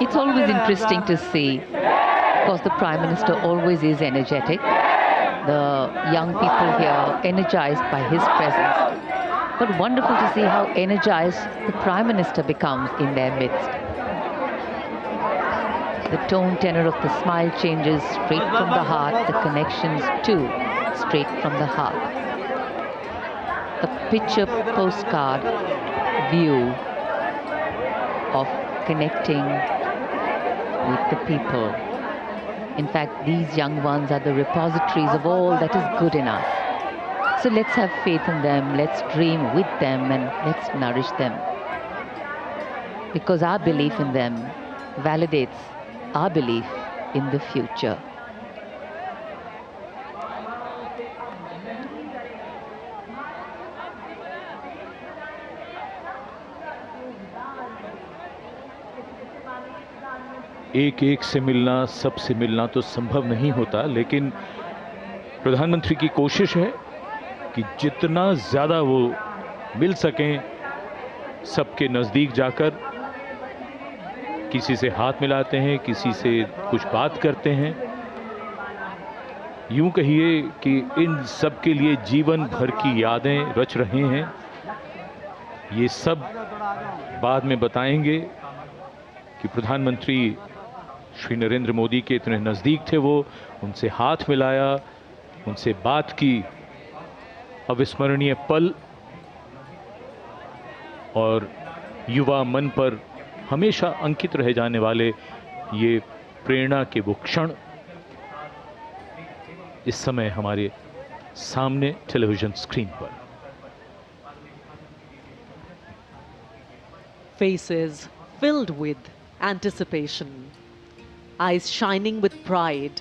It's always interesting to see. Of course, the Prime Minister always is energetic. The young people here energized by his presence. But wonderful to see how energized the Prime Minister becomes in their midst. The tone tenor of the smile changes straight from the heart, the connections too, straight from the heart. A picture postcard view of connecting with the people. In fact, these young ones are the repositories of all that is good in us. So let's have faith in them, let's dream with them, and let's nourish them. Because our belief in them validates our belief in the future. एक एक से मिलना, सबसे मिलना तो संभव नहीं होता, लेकिन प्रधानमंत्री की कोशिश है कि जितना ज़्यादा वो मिल सकें, सबके नज़दीक जाकर किसी से हाथ मिलाते हैं, किसी से कुछ बात करते हैं। यूं कहिए कि इन सब के लिए जीवन भर की यादें रच रहे हैं। ये सब बाद में बताएंगे कि प्रधानमंत्री श्री नरेंद्र मोदी के इतने नज़दीक थे वो, उनसे हाथ मिलाया, उनसे बात की। अविस्मरणीय पल और युवा मन पर हमेशा अंकित रह जाने वाले ये प्रेरणा के वो क्षण इस समय हमारे सामने टेलीविजन स्क्रीन पर। Faces filled with anticipation, eyes shining with pride.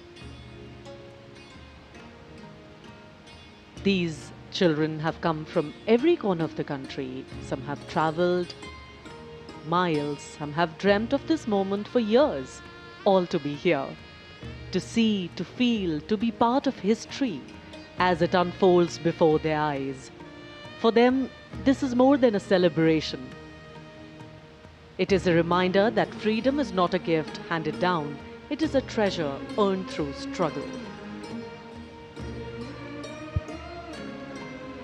These children have come from every corner of the country. Some have traveled miles, some have dreamt of this moment for years, all to be here, to see, to feel, to be part of history as it unfolds before their eyes. For them, this is more than a celebration. It is a reminder that freedom is not a gift handed down, it is a treasure earned through struggle.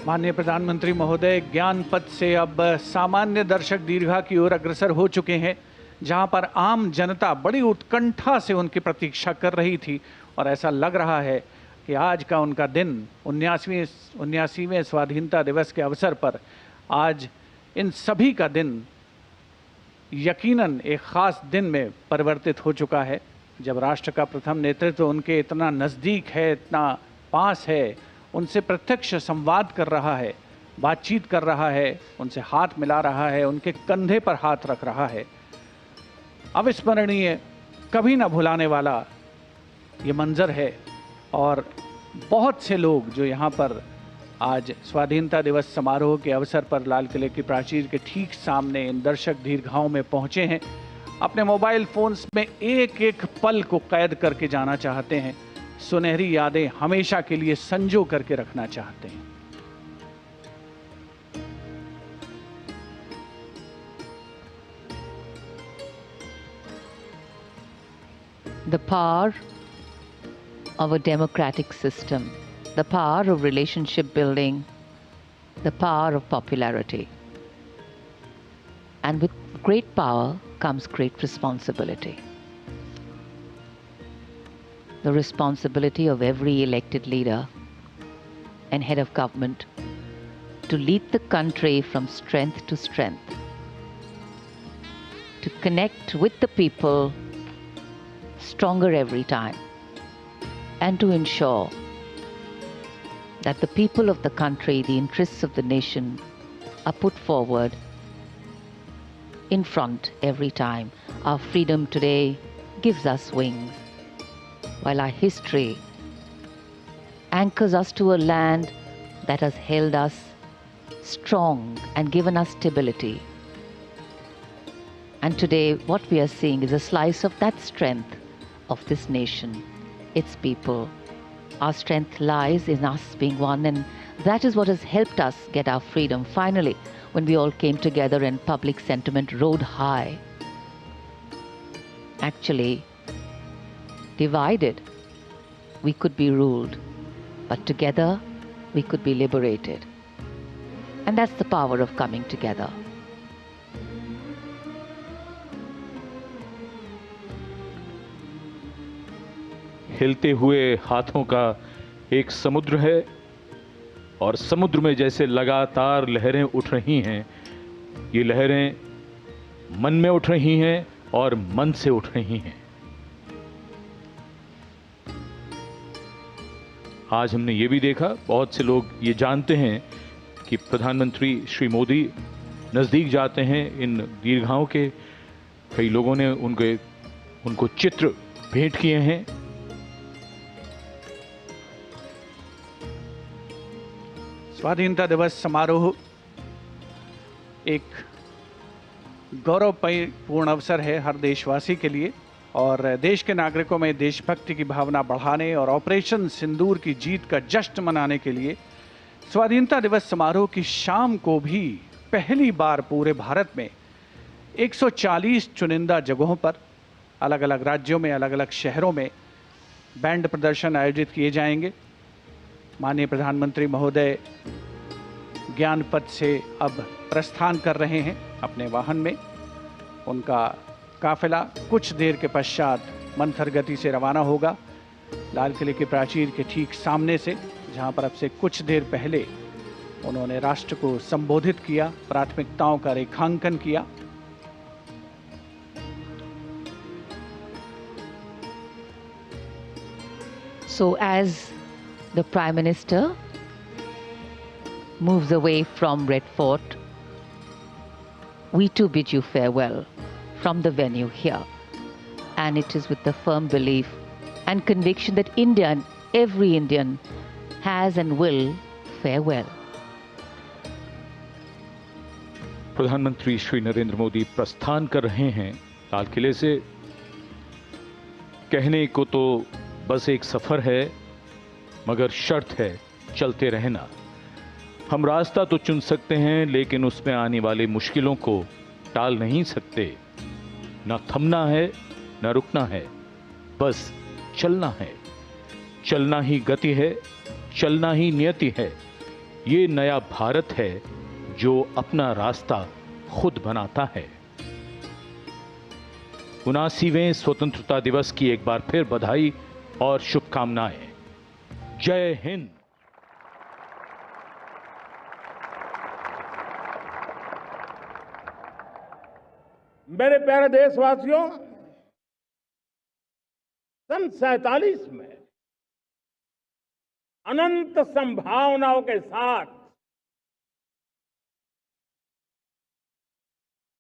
माननीय प्रधानमंत्री महोदय ज्ञान पथ से अब सामान्य दर्शक दीर्घा की ओर अग्रसर हो चुके हैं, जहां पर आम जनता बड़ी उत्कंठा से उनकी प्रतीक्षा कर रही थी। और ऐसा लग रहा है कि आज का उनका दिन 79वें स्वाधीनता दिवस के अवसर पर आज इन सभी का दिन यकीनन एक ख़ास दिन में परिवर्तित हो चुका है, जब राष्ट्र का प्रथम नेतृत्व उनके इतना नज़दीक है, इतना पास है, उनसे प्रत्यक्ष संवाद कर रहा है, बातचीत कर रहा है, उनसे हाथ मिला रहा है, उनके कंधे पर हाथ रख रहा है। अविस्मरणीय, कभी ना भुलाने वाला ये मंजर है। और बहुत से लोग जो यहाँ पर आज स्वाधीनता दिवस समारोह के अवसर पर लाल किले की प्राचीर के ठीक सामने इन दर्शक दीर्घाओं में पहुँचे हैं, अपने मोबाइल फ़ोन्स में एक एक पल को कैद करके जाना चाहते हैं, सुनहरी यादें हमेशा के लिए संजो करके रखना चाहते हैं। The power of a democratic system, the power of relationship building, the power of popularity. And with great power comes great responsibility. The responsibility of every elected leader and head of government to lead the country from strength to strength, to connect with the people stronger every time, and to ensure that the people of the country, the interests of the nation, are put forward in front every time. Our freedom today gives us wings, while our history anchors us to a land that has held us strong and given us stability. And today what we are seeing is a slice of that strength of this nation, its people. Our strength lies in us being one, and that is what has helped us get our freedom finally, when we all came together and public sentiment rode high. Actually, divided, we could be ruled, but together, we could be liberated. And that's the power of coming together. हिलते हुए हाथों का एक समुद्र है और समुद्र में जैसे लगातार लहरें उठ रही हैं, ये लहरें मन में उठ रही हैं और मन से उठ रही हैं। आज हमने ये भी देखा, बहुत से लोग ये जानते हैं कि प्रधानमंत्री श्री मोदी नजदीक जाते हैं इन दीर्घाओं के। कई लोगों ने उनको चित्र भेंट किए हैं। स्वाधीनता दिवस समारोह एक गौरवपूर्ण अवसर है हर देशवासी के लिए और देश के नागरिकों में देशभक्ति की भावना बढ़ाने और ऑपरेशन सिंदूर की जीत का जश्न मनाने के लिए स्वाधीनता दिवस समारोह की शाम को भी पहली बार पूरे भारत में 140 चुनिंदा जगहों पर अलग अलग राज्यों में अलग अलग शहरों में बैंड प्रदर्शन आयोजित किए जाएंगे। माननीय प्रधानमंत्री महोदय ज्ञान पथ से अब प्रस्थान कर रहे हैं अपने वाहन में। उनका काफिला कुछ देर के पश्चात मंथर गति से रवाना होगा लाल किले के प्राचीर के ठीक सामने से, जहां पर अब से कुछ देर पहले उन्होंने राष्ट्र को संबोधित किया, प्राथमिकताओं का रेखांकन किया। So as the Prime Minister moves away from Red Fort, we too bid you farewell from the venue here. And it is with the firm belief and conviction that India and every Indian has and will fare well. प्रधानमंत्री श्री नरेंद्र मोदी प्रस्थान कर रहे हैं लाल किले से। कहने को तो बस एक सफर है, मगर शर्त है चलते रहना। हम रास्ता तो चुन सकते हैं, लेकिन उसमें आने वाली मुश्किलों को टाल नहीं सकते। ना थमना है, ना रुकना है, बस चलना है। चलना ही गति है, चलना ही नियति है। ये नया भारत है जो अपना रास्ता खुद बनाता है। 79वें स्वतंत्रता दिवस की एक बार फिर बधाई और शुभकामनाएं। जय हिंद। मेरे प्यारे देशवासियों, सन 47 में अनंत संभावनाओं के साथ